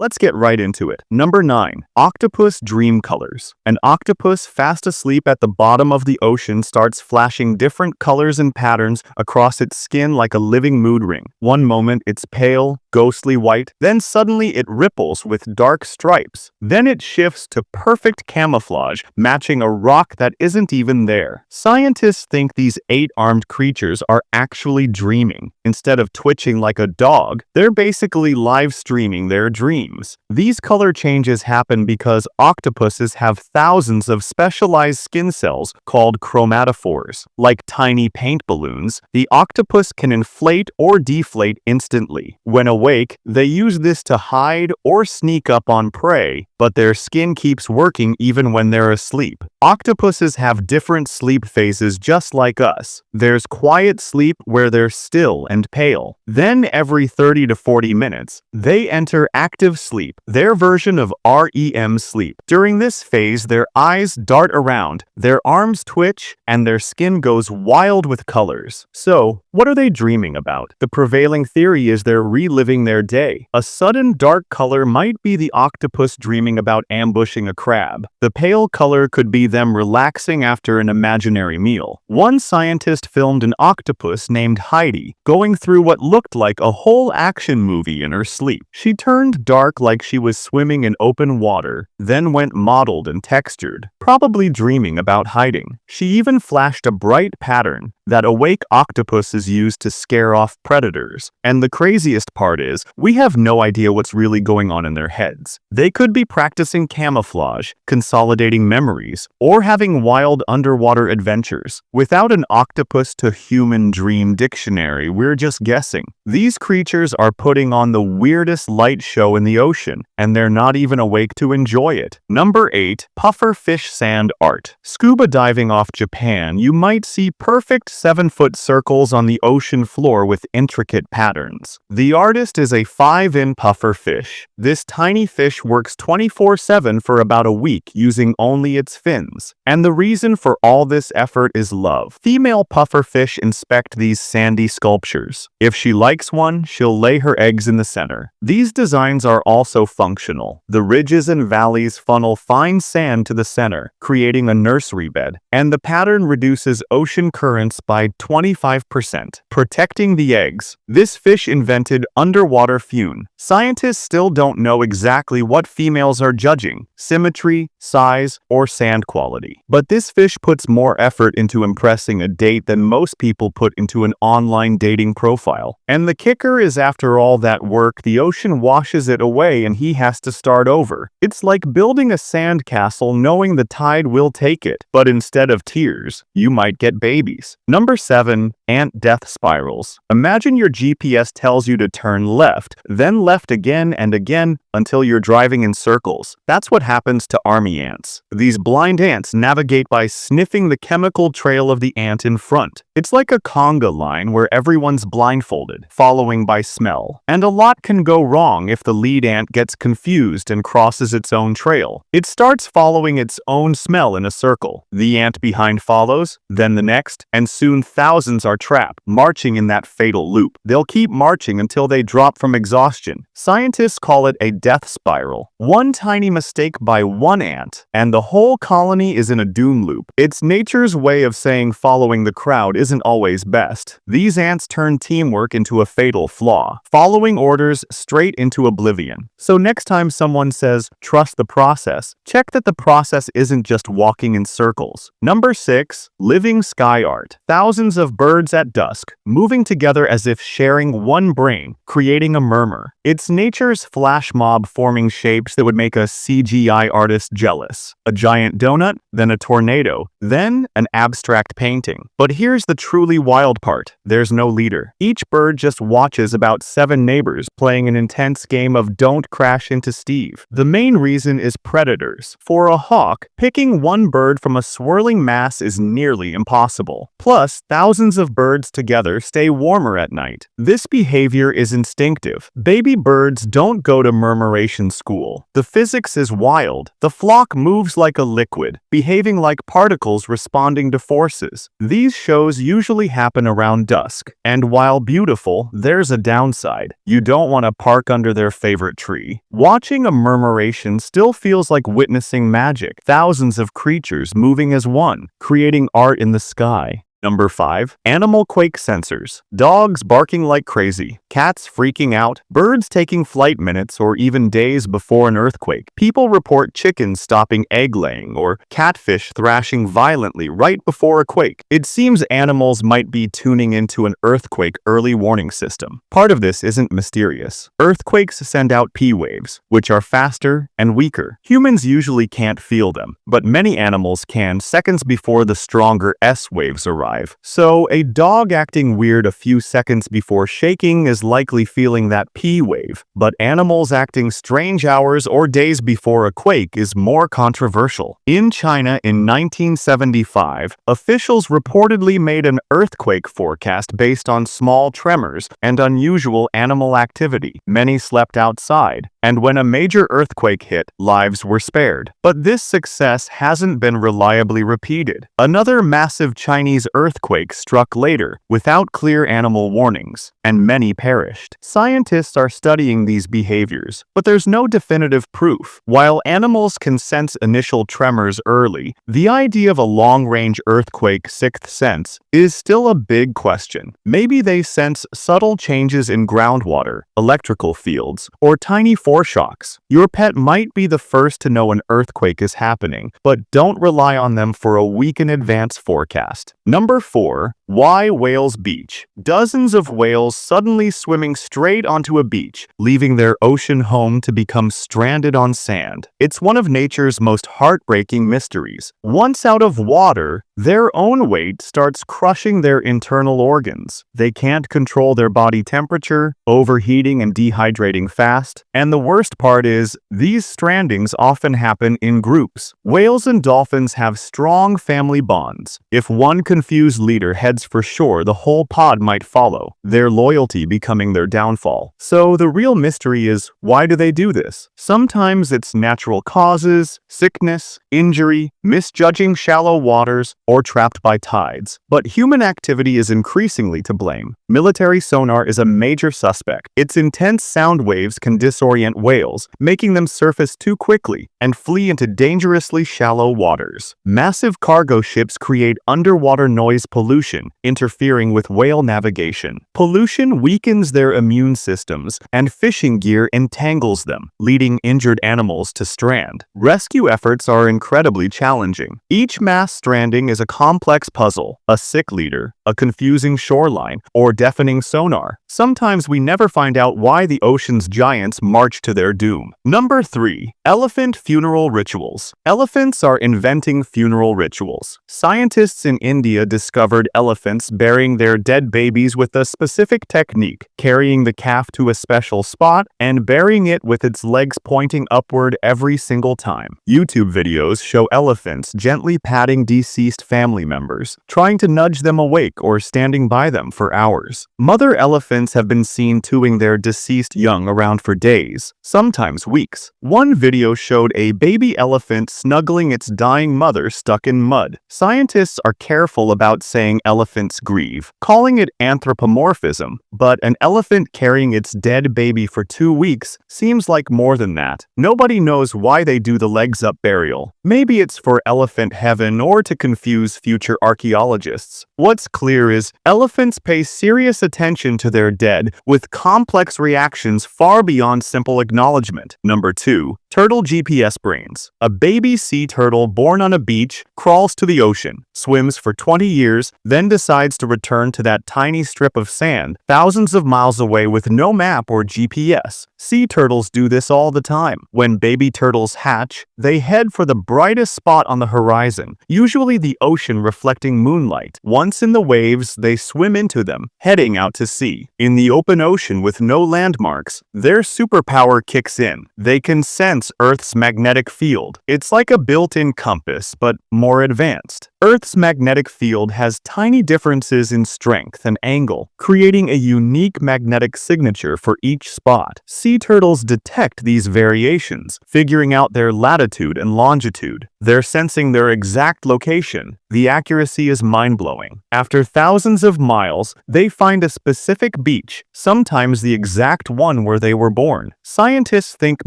Let's get right into it. Number 9. Octopus dream colors. An octopus fast asleep at the bottom of the ocean starts flashing different colors and patterns across its skin like a living mood ring. One moment it's pale, ghostly white, then suddenly it ripples with dark stripes. Then it shifts to perfect camouflage, matching a rock that isn't even there. Scientists think these 8-armed creatures are actually dreaming. Instead of twitching like a dog, they're basically live streaming their dreams. These color changes happen because octopuses have thousands of specialized skin cells called chromatophores. Like tiny paint balloons, the octopus can inflate or deflate instantly. When awake, they use this to hide or sneak up on prey, but their skin keeps working even when they're asleep. Octopuses have different sleep phases just like us. There's quiet sleep where they're still and pale. Then every 30 to 40 minutes, they enter active sleep, their version of REM sleep. During this phase, their eyes dart around, their arms twitch, and their skin goes wild with colors. So, what are they dreaming about? The prevailing theory is they're reliving their day. A sudden dark color might be the octopus dreaming about ambushing a crab. The pale color could be them relaxing after an imaginary meal. One scientist filmed an octopus named Heidi going through what looked like a whole action movie in her sleep. She turned dark like she was swimming in open water, then went mottled and textured, probably dreaming about hiding. She even flashed a bright pattern that awake octopuses use to scare off predators. And the craziest part is, we have no idea what's really going on in their heads. They could be practicing camouflage, consolidating memories, or having wild underwater adventures. Without an octopus-to-human dream dictionary, we're just guessing. These creatures are putting on the weirdest light show in the ocean, and they're not even awake to enjoy it. Number 8. Pufferfish sand art. Scuba diving off Japan, you might see perfect 7-foot circles on the ocean floor with intricate patterns. The artist is a 5-in pufferfish. This tiny fish works 24/7 for about a week using only its fins. And the reason for all this effort is love. Female pufferfish inspect these sandy sculptures. If she likes one, she'll lay her eggs in the center. These designs are also functional. The ridges and valleys funnel fine sand to the center, creating a nursery bed, and the pattern reduces ocean currents by 25%, protecting the eggs. This fish invented underwater fune. Scientists still don't know exactly what females are judging: symmetry, size, or sand quality. But this fish puts more effort into impressing a date than most people put into an online dating profile. And the kicker is, after all that work, the ocean washes it away and he has to start over. It's like building a sand castle knowing the tide will take it, but instead of tears, you might get babies. Number 7. Ant death spirals. Imagine your GPS tells you to turn left, then left again and again until you're driving in circles. That's what happens to army ants. These blind ants navigate by sniffing the chemical trail of the ant in front. It's like a conga line where everyone's blindfolded, following by smell. And a lot can go wrong if the lead ant gets confused and crosses its own trail. It starts following its own smell in a circle. The ant behind follows, then the next, and soon thousands are trapped, marching in that fatal loop. They'll keep marching until they drop from exhaustion. Scientists call it a death spiral. One tiny mistake by one ant, and the whole colony is in a doom loop. It's nature's way of saying following the crowd isn't always best. These ants turn teamwork into a fatal flaw, following orders straight into oblivion. So next time someone says, trust the process, check that the process isn't just walking in circles. Number 6. Living sky art. Thousands of birds at dusk, moving together as if sharing one brain, creating a murmur. It's nature's flash mob forming shapes that would make a CGI artist jealous. A giant donut, then a tornado, then an abstract painting. But here's the truly wild part. There's no leader. Each bird just watches about 7 neighbors playing an intense game of Don't Crash Into Steve. The main reason is predators. For a hawk, picking one bird from a swirling mass is nearly impossible. Plus, thousands of birds together stay warmer at night. This behavior is instinctive. Baby Baby birds don't go to murmuration school. The physics is wild. The flock moves like a liquid, behaving like particles responding to forces. These shows usually happen around dusk, and while beautiful, there's a downside. You don't want to park under their favorite tree. Watching a murmuration still feels like witnessing magic. Thousands of creatures moving as one, creating art in the sky. Number 5. Animal quake sensors. Dogs barking like crazy, cats freaking out, birds taking flight minutes or even days before an earthquake. People report chickens stopping egg laying or catfish thrashing violently right before a quake. It seems animals might be tuning into an earthquake early warning system. Part of this isn't mysterious. Earthquakes send out P waves, which are faster and weaker. Humans usually can't feel them, but many animals can seconds before the stronger S waves arrive. So, a dog acting weird a few seconds before shaking is likely feeling that P wave, but animals acting strange hours or days before a quake is more controversial. In China in 1975, officials reportedly made an earthquake forecast based on small tremors and unusual animal activity. Many slept outside, and when a major earthquake hit, lives were spared. But this success hasn't been reliably repeated. Another massive Chinese earthquake struck later, without clear animal warnings, and many perished. Scientists are studying these behaviors, but there's no definitive proof. While animals can sense initial tremors early, the idea of a long-range earthquake sixth sense is still a big question. Maybe they sense subtle changes in groundwater, electrical fields, or tiny foreshocks. Your pet might be the first to know an earthquake is happening, but don't rely on them for a week in advance forecast. Number 4. Why whales beach? Dozens of whales suddenly swimming straight onto a beach, leaving their ocean home to become stranded on sand. It's one of nature's most heartbreaking mysteries. Once out of water, their own weight starts crushing their internal organs. They can't control their body temperature, overheating and dehydrating fast. And the worst part is, these strandings often happen in groups. Whales and dolphins have strong family bonds. If one confused leader heads for shore, the whole pod might follow, their loyalty becoming their downfall. So the real mystery is, why do they do this? Sometimes it's natural causes, sickness, injury, misjudging shallow waters, or trapped by tides. But human activity is increasingly to blame. Military sonar is a major suspect. Its intense sound waves can disorient whales, making them surface too quickly and flee into dangerously shallow waters. Massive cargo ships create underwater noise pollution, interfering with whale navigation. Pollution weakens their immune systems, and fishing gear entangles them, leading injured animals to strand. Rescue efforts are incredibly challenging. Each mass stranding is a complex puzzle: a sick leader, a confusing shoreline, or deafening sonar. Sometimes we never find out why the ocean's giants march to their doom. Number 3. Elephant funeral rituals. Elephants are inventing funeral rituals. Scientists in India discovered elephants burying their dead babies with a specific technique, carrying the calf to a special spot and burying it with its legs pointing upward every single time. YouTube videos show elephants gently patting deceased family members, trying to nudge them awake or standing by them for hours. Mother elephants have been seen towing their deceased young around for days, sometimes weeks. One video showed a baby elephant snuggling its dying mother stuck in mud. Scientists are careful about saying elephants grieve, calling it anthropomorphism, but an elephant carrying its dead baby for 2 weeks seems like more than that. Nobody knows why they do the legs up burial. Maybe it's for elephant heaven or to confuse future archaeologists. What's clear is, elephants pay serious attention to their dead, with complex reactions far beyond simple acknowledgement. Number 2. Turtle GPS brains. A baby sea turtle born on a beach crawls to the ocean, swims for 20 years, then decides to return to that tiny strip of sand thousands of miles away with no map or GPS. Sea turtles do this all the time. When baby turtles hatch, they head for the brightest spot on the horizon, usually the ocean reflecting moonlight. Once in the waves, they swim into them, heading out to sea. In the open ocean with no landmarks, their superpower kicks in. They can sense Earth's magnetic field. It's like a built-in compass, but more advanced. Earth's magnetic field has tiny differences in strength and angle, creating a unique magnetic signature for each spot. Sea turtles detect these variations, figuring out their latitude and longitude. They're sensing their exact location. The accuracy is mind-blowing. After thousands of miles, they find a specific beach, sometimes the exact one where they were born. Scientists think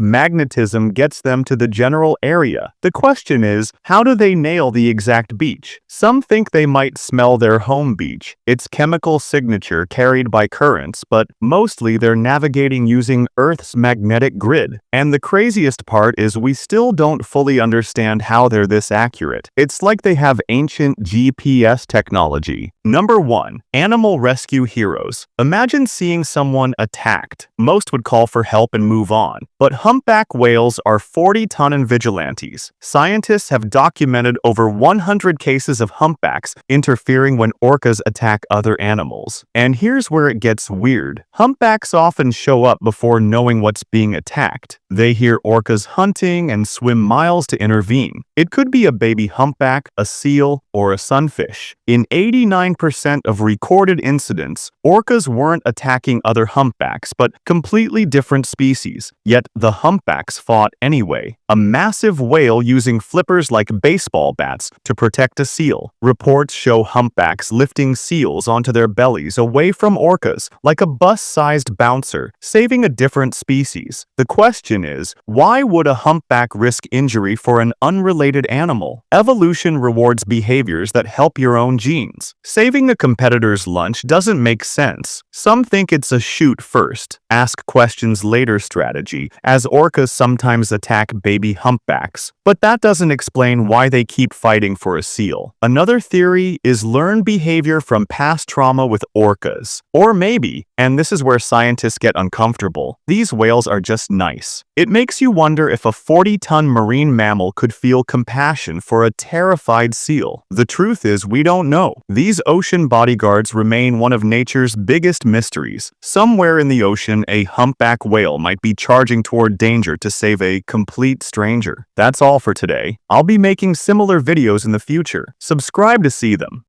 magnetism gets them to the general area. The question is, how do they nail the exact beach? Some think they might smell their home beach, its chemical signature carried by currents, but mostly they're navigating using Earth's magnetic grid. And the craziest part is we still don't fully understand how they're this accurate. It's like they have ancient GPS technology. Number 1. Animal rescue heroes. Imagine seeing someone attacked. Most would call for help and move on. But humpback whales are 40-ton vigilantes. Scientists have documented over 100 cases of humpbacks interfering when orcas attack other animals. And here's where it gets weird. Humpbacks often show up before knowing what's being attacked. They hear orcas hunting and swim miles to intervene. It could be a baby humpback, a seal, or a sunfish. In 89% of recorded incidents, orcas weren't attacking other humpbacks, but completely different species. Yet the humpbacks fought anyway. A massive whale using flippers like baseball bats to protect a seal. Reports show humpbacks lifting seals onto their bellies away from orcas like a bus-sized bouncer, saving a different species. The question is, why would a humpback risk injury for an unrelated animal? Evolution rewards behaviors that help your own genes. Saving a competitor's lunch doesn't make sense. Some think it's a shoot first, ask questions later strategy, as orcas sometimes attack baby humpbacks. But that doesn't explain why they keep fighting for a seal. Another theory is learned behavior from past trauma with orcas. Or maybe, and this is where scientists get uncomfortable, these whales are just nice. It makes you wonder if a 40-ton marine mammal could feel compassion for a terrified seal. The truth is, we don't know. These ocean bodyguards remain one of nature's biggest mysteries. Somewhere in the ocean, a humpback whale might be charging toward danger to save a complete stranger. That's all for today. I'll be making similar videos in the future. Subscribe to see them.